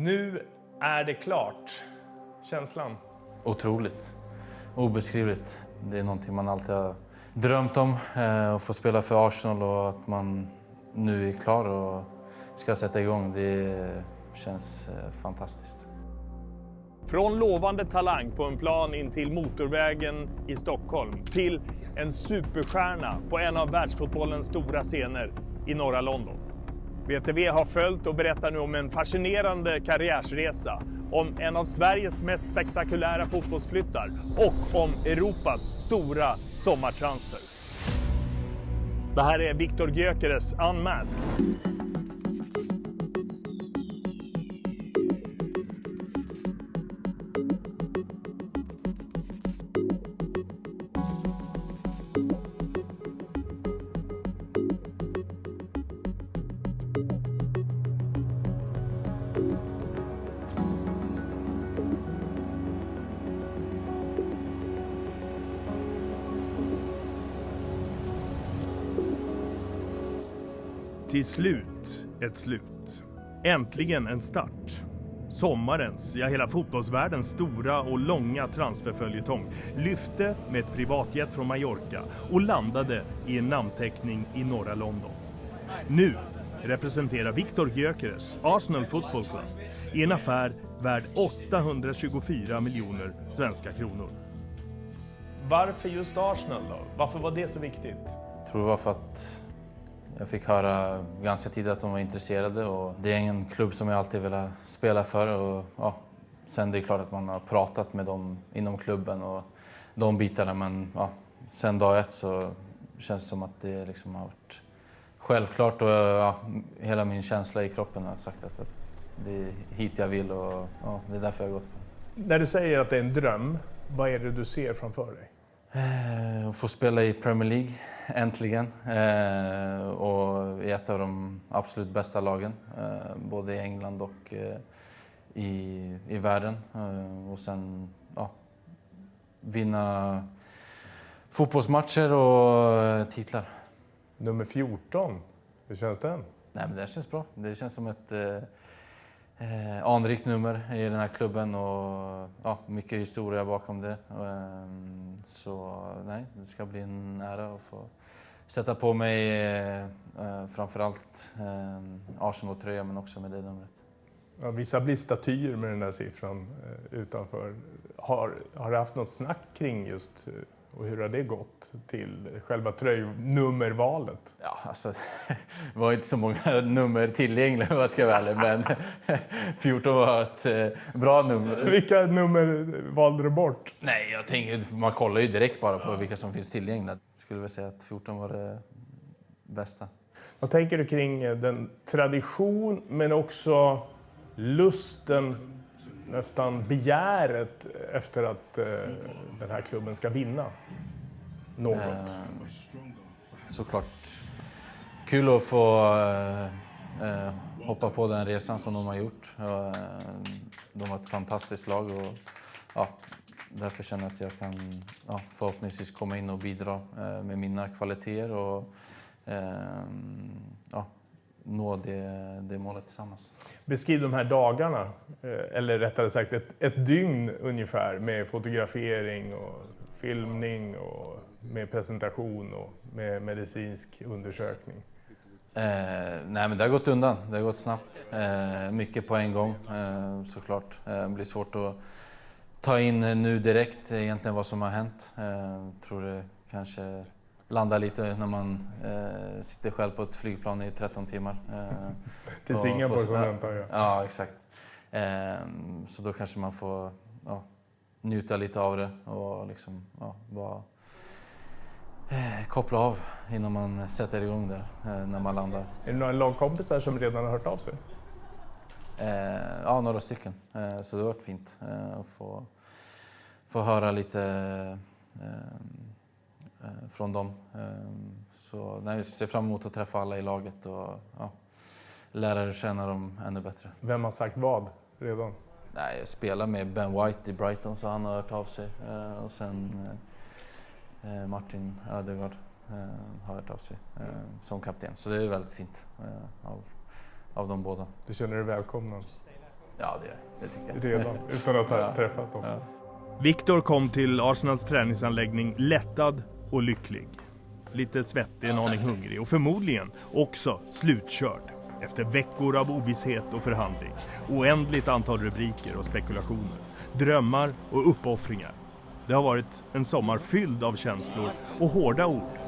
Nu är det klart. Känslan? Otroligt. Obeskrivligt. Det är någonting man alltid har drömt om. Att få spela för Arsenal och att man nu är klar och ska sätta igång. Det känns fantastiskt. Från lovande talang på en plan in till motorvägen i Stockholm till en superstjärna på en av världsfotbollens stora scener i norra London. VTV har följt och berättar nu om en fascinerande karriärsresa, om en av Sveriges mest spektakulära fotbollsflyttar och om Europas stora sommartransfer. Det här är Viktor Gyökeres Unmasked. Till slut ett slut. Äntligen en start. Sommarens, ja hela fotbollsvärldens stora och långa transferföljetong lyfte med ett privatjet från Mallorca och landade i en namnteckning i norra London. Nu representerar Viktor Gyökeres Arsenal Football Club i en affär värd 824 miljoner svenska kronor. Varför just Arsenal då? Varför var det så viktigt? Jag tror det var för att jag fick höra ganska tidigt att de var intresserade och det är en klubb som jag alltid velat spela för. Och, ja, sen det är klart att man har pratat med dem inom klubben och de bitarna, men ja, sen dag ett så känns det som att det liksom har varit självklart och ja, hela min känsla i kroppen har sagt att det är hit jag vill och ja, det är därför jag har gått på. När du säger att det är en dröm, vad är det du ser framför dig? Få spela i Premier League äntligen och i ett av de absolut bästa lagen, både i England och i världen. Och sen ja, vinna fotbollsmatcher och titlar. Nummer 14, hur känns den? Nej, men det känns bra. Det känns som ett anrikt nummer i den här klubben och ja, mycket historia bakom det. Så nej, det ska bli en ära att få sätta på mig framförallt Arsenal-tröja men också med det numret. Ja, vissa blir statyer med den där siffran utanför. Har du haft något snack kring just och hur har det gått till själva tröjnummervalet? Ja, alltså det var inte så många nummer tillgängliga, vad ska jag välja, men 14 var ett bra nummer. Vilka nummer valde du bort? Nej, jag tänker, man kollar ju direkt bara på vilka som finns tillgängliga. Jag skulle väl säga att 14 var det bästa. Vad tänker du kring den tradition men också lusten, nästan begäret efter att den här klubben ska vinna något? Såklart kul att få hoppa på den resan som de har gjort. De har ett fantastiskt lag och ja, därför känner jag att jag kan förhoppningsvis komma in och bidra med mina kvaliteter och nå det målet tillsammans. Beskriv de här dagarna, eller rättare sagt ett dygn ungefär med fotografering och filmning och med presentation och med medicinsk undersökning. Nej, men det har gått undan. Det har gått snabbt. Mycket på en gång såklart. Det blir svårt att ta in nu direkt egentligen vad som har hänt. Tror det kanske landar lite när man sitter själv på ett flygplan i 13 timmar. Till Singapore som väntar jag. Ja, exakt. Så då kanske man får njuta lite av det och liksom bara koppla av innan man sätter igång där när man landar. Är det några lagkompisar som redan har hört av sig? Ja, några stycken. Så det har varit fint att få höra lite från dem. Så nej, vi ser fram emot att träffa alla i laget och lära känna dem ännu bättre. Vem har sagt vad redan? Nej, jag spelar med Ben White i Brighton så han har hört av sig. Och sen Martin Ödegaard har hört av sig som kapten. Så det är väldigt fint av de båda. Du känner dig välkommen? Ja, det tycker jag. Redan, utan att ha träffat dem. Ja. Viktor kom till Arsenals träningsanläggning lättad och lycklig. Lite svettig, en aning hungrig och förmodligen också slutkörd. Efter veckor av ovisshet och förhandling. Oändligt antal rubriker och spekulationer. Drömmar och uppoffringar. Det har varit en sommar fylld av känslor och hårda ord.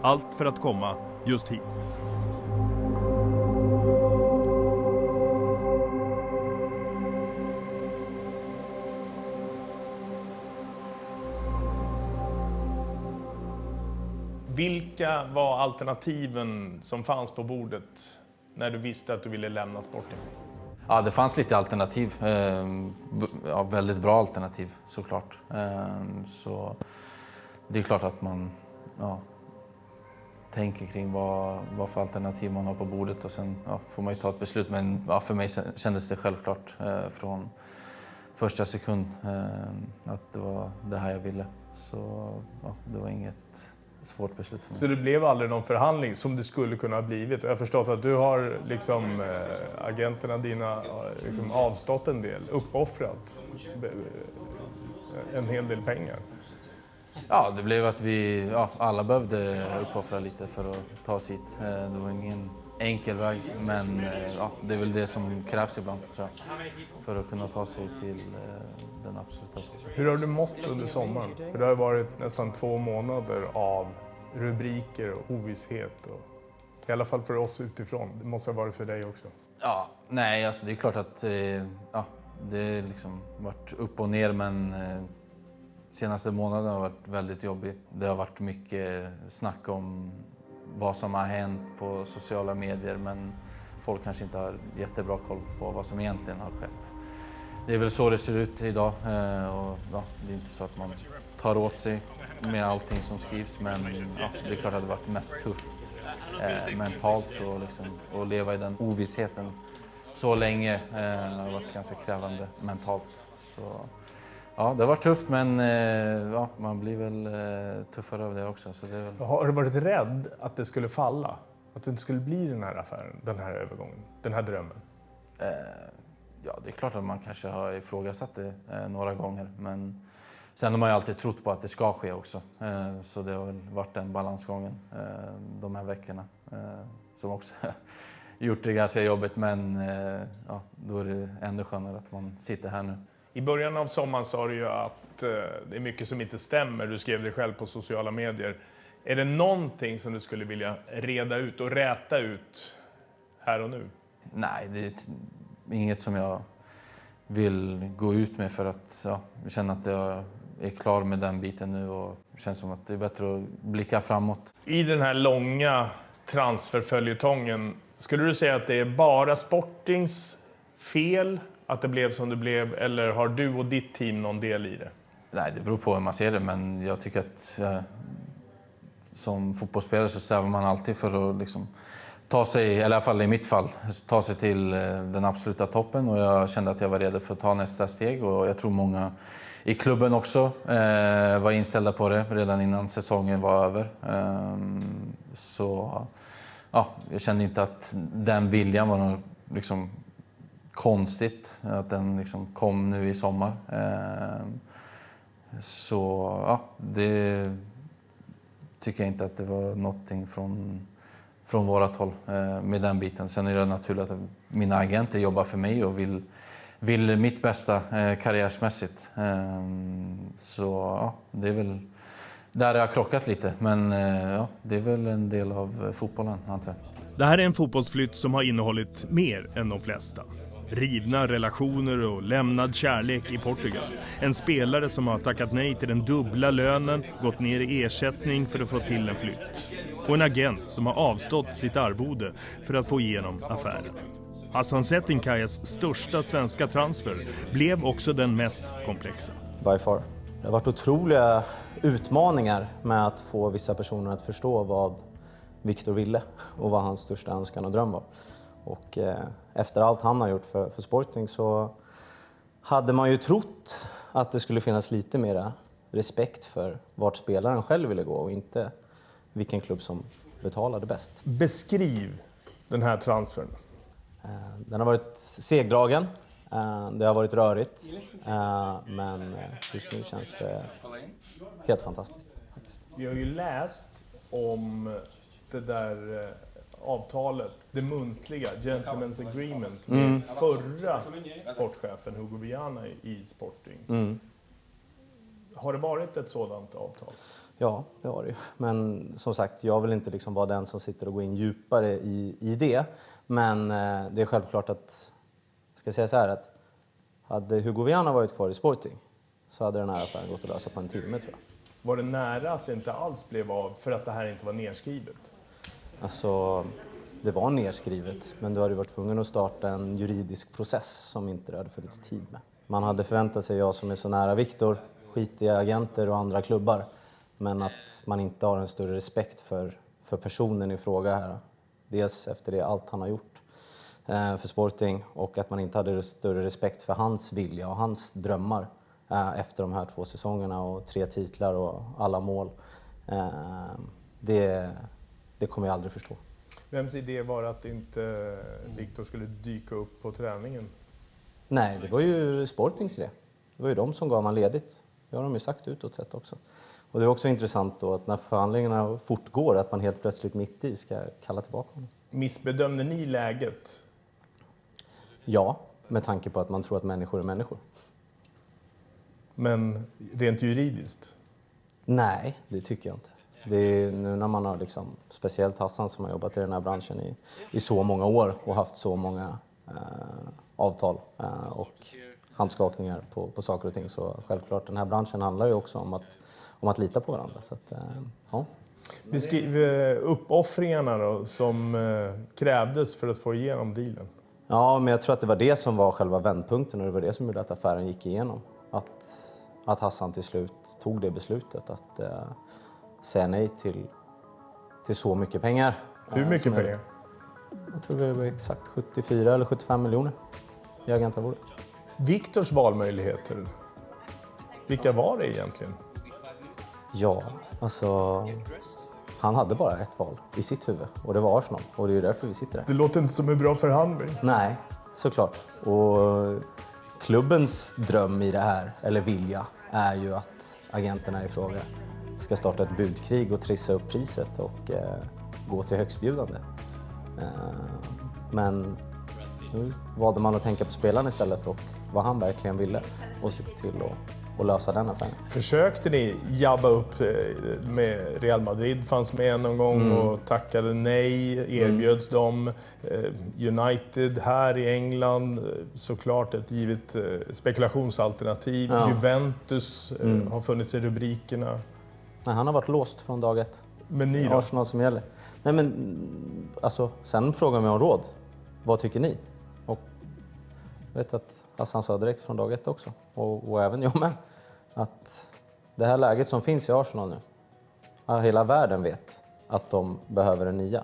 Allt för att komma just hit. Vilka var alternativen som fanns på bordet när du visste att du ville lämna sporten? Ja, det fanns lite alternativ. Ja, väldigt bra alternativ såklart. Så det är klart att man tänker kring vad för alternativ man har på bordet och sen får man ju ta ett beslut. Men för mig kändes det självklart från första sekund att det var det här jag ville. Så det var inget svårt beslut för mig. Så det blev aldrig någon förhandling som det skulle kunna ha blivit? Och jag har förstått att du har agenterna dina liksom avstått en del, uppoffrat en hel del pengar. Ja, det blev att vi alla behövde uppoffra lite för att ta oss hit. Det var ingen enkel väg, men det är väl det som krävs ibland tror jag, för att kunna ta sig till den absoluta. Hur har du mått under sommaren? För det har varit nästan 2 månader av rubriker och ovisshet. Och, i alla fall för oss utifrån. Det måste ha varit för dig också. Ja, nej, alltså det är klart att det har liksom varit upp och ner, men senaste månaden har varit väldigt jobbig. Det har varit mycket snack om vad som har hänt på sociala medier, men folk kanske inte har jättebra koll på vad som egentligen har skett. Det är väl så det ser ut idag och det är inte så att man tar åt sig med allting som skrivs, men det är klart att det har varit mest tufft mentalt och liksom, att leva i den ovissheten så länge har varit ganska krävande mentalt. Så det har varit tufft, men man blir väl tuffare av det också. Så det är väl... Har du varit rädd att det skulle falla? Att det inte skulle bli den här affären, den här övergången, den här drömmen? Ja, det är klart att man kanske har ifrågasatt det några gånger, men sen har man ju alltid trott på att det ska ske också. Så det har väl varit den balansgången de här veckorna som också gjort det ganska jobbigt, men då är det ändå skönare att man sitter här nu. I början av sommaren sa du ju att det är mycket som inte stämmer. Du skrev det själv på sociala medier. Är det någonting som du skulle vilja reda ut och räta ut här och nu? Nej, det är inget som jag vill gå ut med för att jag känner att jag är klar med den biten nu och det känns som att det är bättre att blicka framåt. I den här långa transferföljetongen, skulle du säga att det är bara Sportings fel att det blev som det blev, eller har du och ditt team någon del i det? Nej, det beror på hur man ser det, men jag tycker att som fotbollsspelare så strävar man alltid för att liksom ta sig, eller i alla fall i mitt fall, ta sig till den absoluta toppen, och jag kände att jag var redo för att ta nästa steg, och jag tror många i klubben också var inställda på det redan innan säsongen var över. Så jag kände inte att den viljan var något liksom konstigt, att den liksom kom nu i sommar. Så det tycker jag inte att det var någonting från vårat håll med den biten. Sen är det naturligt att mina agenter jobbar för mig och vill mitt bästa karriärsmässigt. Så det är väl där det har krockat lite, men det är väl en del av fotbollen, antar jag. Det här är en fotbollsflytt som har innehållit mer än de flesta. Rivna relationer och lämnad kärlek i Portugal. En spelare som har tackat nej till den dubbla lönen, gått ner i ersättning för att få till en flytt. Och en agent som har avstått sitt arvode för att få igenom affären. Hassan Setinkayes största svenska transfer blev också den mest komplexa. By far. Det har varit otroliga utmaningar med att få vissa personer att förstå vad Viktor ville och vad hans största önskan och dröm var. Och efter allt han har gjort för Sporting så hade man ju trott att det skulle finnas lite mer respekt för vart spelaren själv ville gå och inte vilken klubb som betalade bäst. Beskriv den här transfern. Den har varit segdragen. Det har varit rörigt, men just nu känns det helt fantastiskt. Faktiskt. Vi har ju läst om det där avtalet, det muntliga, Gentlemen's Agreement, med förra sportchefen Hugo Viana i Sporting. Har det varit ett sådant avtal? Ja, det har det ju. Men som sagt, jag vill inte liksom vara den som sitter och går in djupare i det. Men det är självklart att, ska jag säga så här, att hade Hugo Viana varit kvar i Sporting så hade den här affären gått att lösa på en timme, tror jag. Var det nära att det inte alls blev av för att det här inte var nedskrivet? Alltså, det var nedskrivet, men du hade varit tvungen att starta en juridisk process som inte det hade funnits tid med. Man hade förväntat sig, jag som är så nära Viktor, skit i agenter och andra klubbar, men att man inte har en större respekt för personen i fråga här. Dels efter det allt han har gjort för Sporting, och att man inte hade större respekt för hans vilja och hans drömmar efter de här 2 säsongerna och 3 titlar och alla mål. Det kommer jag aldrig förstå. Vems idé var att inte Viktor skulle dyka upp på träningen? Nej, det var ju Sportings idé. Det var ju de som gav man ledigt. Det har de ju sagt utåt sett också. Och det är också intressant då att när förhandlingarna fortgår, att man helt plötsligt mitt i ska kalla tillbaka honom. Missbedömde ni läget? Ja, med tanke på att man tror att människor är människor. Men rent juridiskt? Nej, det tycker jag inte. Det är nu när man har liksom, speciellt Hassan som har jobbat i den här branschen i så många år och haft så många avtal och handskakningar på saker och ting. Så självklart, den här branschen handlar ju också om att lita på varandra. Så att, ja. Beskriv uppoffringarna då, som krävdes för att få igenom dealen. Ja, men jag tror att det var det som var själva vändpunkten, och det var det som gjorde att affären gick igenom. Att Hassan till slut tog det beslutet att säga nej till så mycket pengar. Hur mycket pengar? Jag tror det var exakt 74 eller 75 miljoner i agentarvodet. Viktors valmöjligheter, vilka var det egentligen? Ja, alltså han hade bara ett val i sitt huvud, och det var Arsenal, och det är ju därför vi sitter där. Det låter inte som en bra förhandling. Nej, såklart. Och klubbens dröm i det här, eller vilja, är ju att agenterna i fråga ska starta ett budkrig och trissa upp priset och gå till högstbjudande. Men nu valde man att tänka på spelaren istället och vad han verkligen ville, och se till att lösa den affären. Försökte ni jabba upp med Real Madrid, fanns med någon gång och tackade nej, erbjöds dem. United här i England, såklart ett givet spekulationsalternativ. Ja. Juventus har funnits i rubrikerna. Nej, han har varit låst från dag ett. Men ni då? Arsenal som gäller. Nej, men alltså, sen frågar vi om råd. Vad tycker ni? Och jag vet att Hassan sa direkt från dag ett också, och även jag med, att det här läget som finns i Arsenal nu, hela världen vet att de behöver en nia.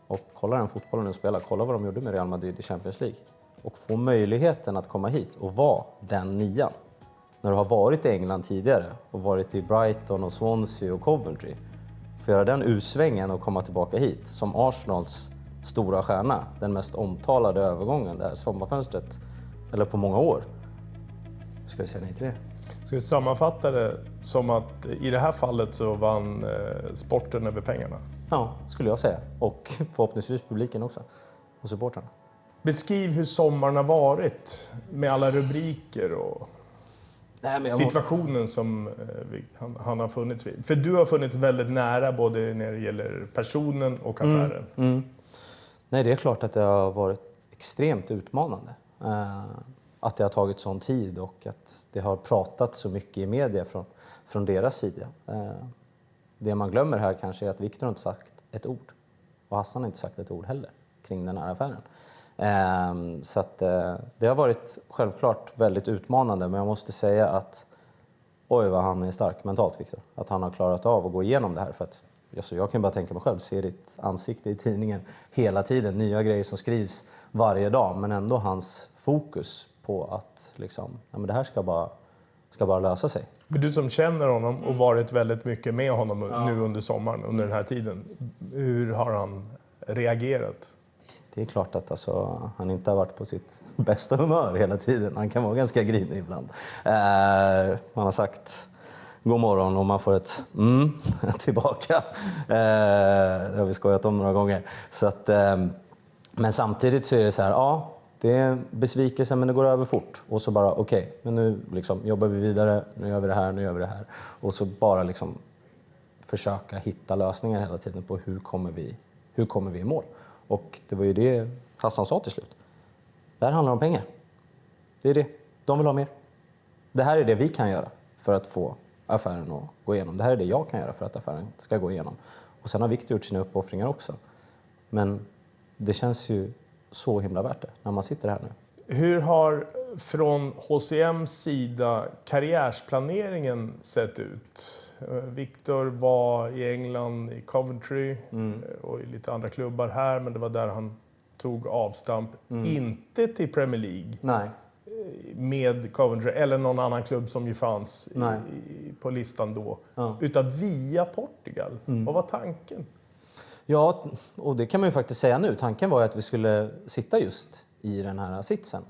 Och kolla den fotbollen de spelar, kolla vad de gjorde med Real Madrid i Champions League. Och få möjligheten att komma hit och vara den nian. När du har varit i England tidigare och varit i Brighton och Swansea och Coventry. För att göra den usvängen och komma tillbaka hit som Arsenals stora stjärna, den mest omtalade övergången, det här sommarfönstret, eller på många år. Ska jag säga nej till det? Ska vi sammanfatta det som att i det här fallet så vann sporten över pengarna? Ja, skulle jag säga. Och förhoppningsvis publiken också. Och supportrarna. Beskriv hur sommaren har varit med alla rubriker och situationen som han har funnits vid. För du har funnits väldigt nära både när det gäller personen och affären. Nej, det är klart att det har varit extremt utmanande. Att det har tagit sån tid och att det har pratat så mycket i media från deras sida. Det man glömmer här kanske är att Viktor inte sagt ett ord. Och Hassan har inte sagt ett ord heller kring den här affären. Så att det har varit självklart väldigt utmanande, men jag måste säga att oj vad han är stark mentalt, Viktor. Att han har klarat av att gå igenom det här. För att, jag kan bara tänka mig själv, se ditt ansikte i tidningen hela tiden, nya grejer som skrivs varje dag, men ändå hans fokus på att liksom, ja, men det här ska bara lösa sig. Men du som känner honom och varit väldigt mycket med honom nu under sommaren, under den här tiden, hur har han reagerat? Det är klart att han inte har varit på sitt bästa humör hela tiden. Han kan vara ganska grinig ibland. Man har sagt god morgon och man får ett tillbaka. Det har vi skojat om några gånger. Så att, men samtidigt så är det så här, ja, det är besvikelse men det går över fort. Och så bara okej, men nu liksom jobbar vi vidare, nu gör vi det här, nu gör vi det här. Och så bara liksom försöka hitta lösningar hela tiden på hur kommer vi i mål. Och det var ju det Hassan sa till slut. Det här handlar om pengar. Det är det. De vill ha mer. Det här är det vi kan göra för att få affären att gå igenom. Det här är det jag kan göra för att affären ska gå igenom. Och sen har Victor gjort sina uppoffringar också. Men det känns ju så himla värt det när man sitter här nu. Hur har från HCMs sida karriärsplaneringen sett ut? Victor var i England, i Coventry och i lite andra klubbar här, men det var där han tog avstamp. Inte till Premier League. Nej. Med Coventry eller någon annan klubb som ju fanns på listan då. Ja. Utan via Portugal. Vad var tanken? Ja, och det kan man ju faktiskt säga nu. Tanken var ju att vi skulle sitta just i den här sitsen.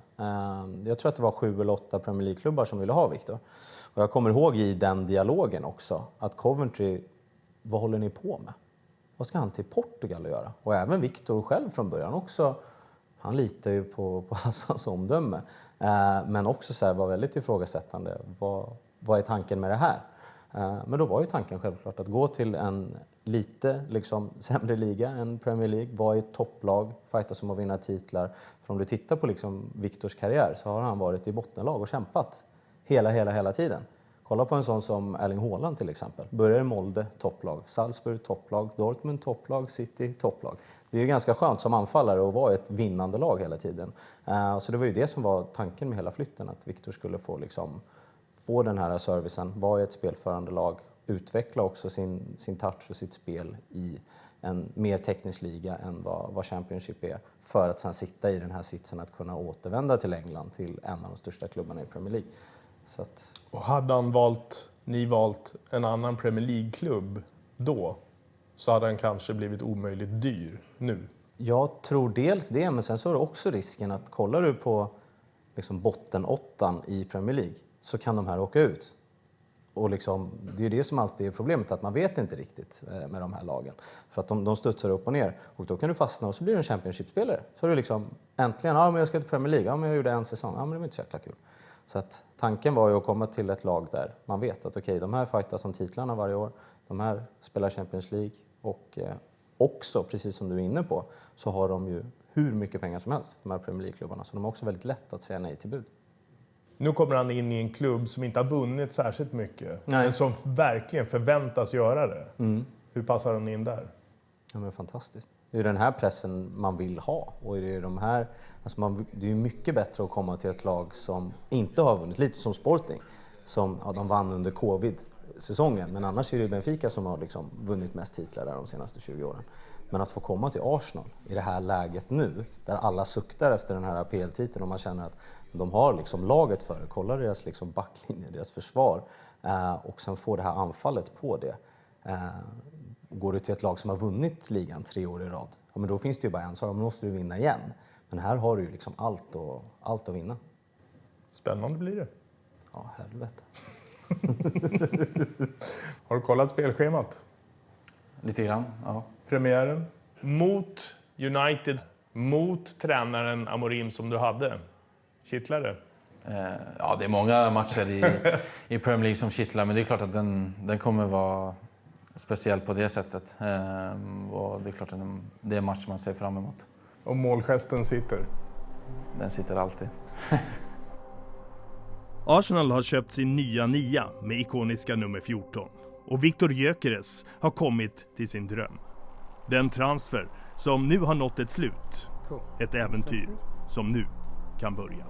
Jag tror att det var 7 eller 8 Premier League-klubbar som ville ha Victor. Och jag kommer ihåg i den dialogen också att Coventry, vad håller ni på med? Vad ska han till Portugal att göra? Och även Victor själv från början också. Han litar ju på Hassans omdöme. Men också så här, var väldigt ifrågasättande. Vad är tanken med det här? Men då var ju tanken självklart att gå till en lite liksom sämre liga än Premier League, vara i ett topplag, fightas om att vinna titlar. För om du tittar på liksom Victors karriär så har han varit i bottenlag och kämpat hela tiden. Kolla på en sån som Erling Haaland till exempel. Börjar i Molde, topplag. Salzburg, topplag. Dortmund, topplag. City, topplag. Det är ju ganska skönt som anfallare att vara ett vinnande lag hela tiden. Så det var ju det som var tanken med hela flytten. Att Victor skulle få den här servicen, vara i ett spelförande lag, utveckla också sin touch och sitt spel i en mer teknisk liga än vad Championship är. För att sen sitta i den här sitsen att kunna återvända till England, till en av de största klubbarna i Premier League. Så att... Och hade ni valt en annan Premier League-klubb då, så hade han kanske blivit omöjligt dyr nu. Jag tror dels det, men sen så är det också risken att kollar du på liksom bottenåttan i Premier League så kan de här åka ut. Och liksom, det är ju det som alltid är problemet, att man vet inte riktigt med de här lagen. För att de studsar upp och ner. Och då kan du fastna och så blir du en Championship-spelare. Så är du liksom, äntligen, men jag ska till Premier League. Ja, men jag gjorde en säsong. Ja, men det var inte så jäkla kul. Så att tanken var ju att komma till ett lag där man vet att okej, de här fightas som titlarna varje år. De här spelar Champions League. Och också, precis som du är inne på, så har de ju hur mycket pengar som helst, de här Premier League-klubbarna. Så de har också väldigt lätt att säga nej till bud. Nu kommer han in i en klubb som inte har vunnit särskilt mycket. Nej. Men som verkligen förväntas göra det. Hur passar han in där? Ja, men fantastiskt. Det är den här pressen man vill ha. Och det är det är ju mycket bättre att komma till ett lag som inte har vunnit, lite som Sporting. Som de vann under covid-säsongen. Men annars är det Benfica som har liksom vunnit mest titlar där de senaste 20 åren. Men att få komma till Arsenal i det här läget nu, där alla suktar efter den här PL-titeln och man känner att de har liksom laget för det. Kolla deras liksom backlinje, deras försvar och sen få det här anfallet på det. Går du till ett lag som har vunnit ligan 3 år i rad, ja, men då finns det ju bara en sak, då måste du vinna igen. Men här har du ju liksom allt att vinna. Spännande blir det. Ja, helvete. Har du kollat spelschemat? Lite grann, ja. Premiären? Mot United, mot tränaren Amorim som du hade. Kittlar det? Ja, det är många matcher i Premier League som kittlar, men det är klart att den kommer vara speciell på det sättet. Och det är klart att det är en match man ser fram emot. Och målgesten sitter? Den sitter alltid. Arsenal har köpt sin nya 9 med ikoniska nummer 14. Och Viktor Gyökeres har kommit till sin dröm. Den transfer som nu har nått ett slut. Ett äventyr som nu kan börja.